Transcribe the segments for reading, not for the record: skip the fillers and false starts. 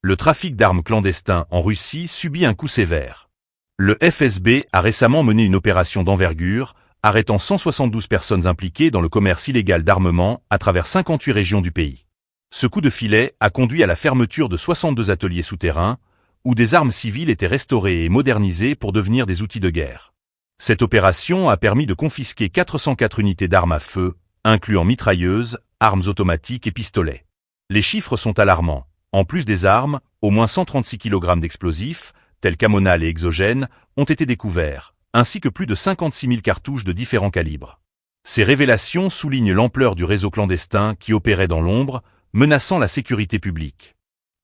Le trafic d'armes clandestin en Russie subit un coup sévère. Le FSB a récemment mené une opération d'envergure, arrêtant 172 personnes impliquées dans le commerce illégal d'armement à travers 58 régions du pays. Ce coup de filet a conduit à la fermeture de 62 ateliers souterrains, où des armes civiles étaient restaurées et modernisées pour devenir des outils de guerre. Cette opération a permis de confisquer 404 unités d'armes à feu, incluant mitrailleuses, armes automatiques et pistolets. Les chiffres sont alarmants. En plus des armes, au moins 136 kg d'explosifs, tels qu'amonal et exogènes, ont été découverts, ainsi que plus de 56 000 cartouches de différents calibres. Ces révélations soulignent l'ampleur du réseau clandestin qui opérait dans l'ombre, menaçant la sécurité publique.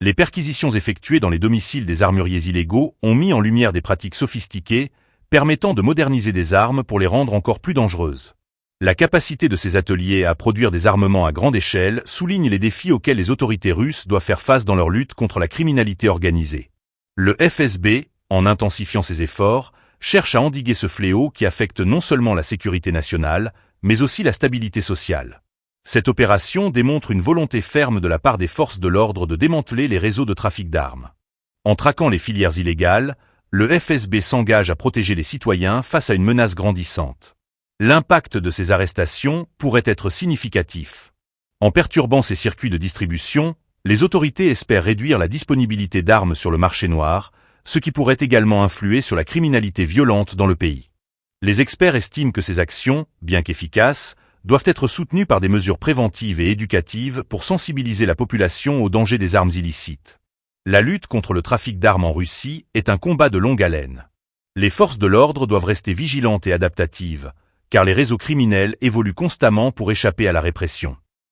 Les perquisitions effectuées dans les domiciles des armuriers illégaux ont mis en lumière des pratiques sophistiquées, permettant de moderniser des armes pour les rendre encore plus dangereuses. La capacité de ces ateliers à produire des armements à grande échelle souligne les défis auxquels les autorités russes doivent faire face dans leur lutte contre la criminalité organisée. Le FSB, en intensifiant ses efforts, cherche à endiguer ce fléau qui affecte non seulement la sécurité nationale, mais aussi la stabilité sociale. Cette opération démontre une volonté ferme de la part des forces de l'ordre de démanteler les réseaux de trafic d'armes. En traquant les filières illégales, le FSB s'engage à protéger les citoyens face à une menace grandissante. L'impact de ces arrestations pourrait être significatif. En perturbant ces circuits de distribution, les autorités espèrent réduire la disponibilité d'armes sur le marché noir, ce qui pourrait également influer sur la criminalité violente dans le pays. Les experts estiment que ces actions, bien qu'efficaces, doivent être soutenues par des mesures préventives et éducatives pour sensibiliser la population aux dangers des armes illicites. La lutte contre le trafic d'armes en Russie est un combat de longue haleine. Les forces de l'ordre doivent rester vigilantes et adaptatives, car les réseaux criminels évoluent constamment pour échapper à la répression.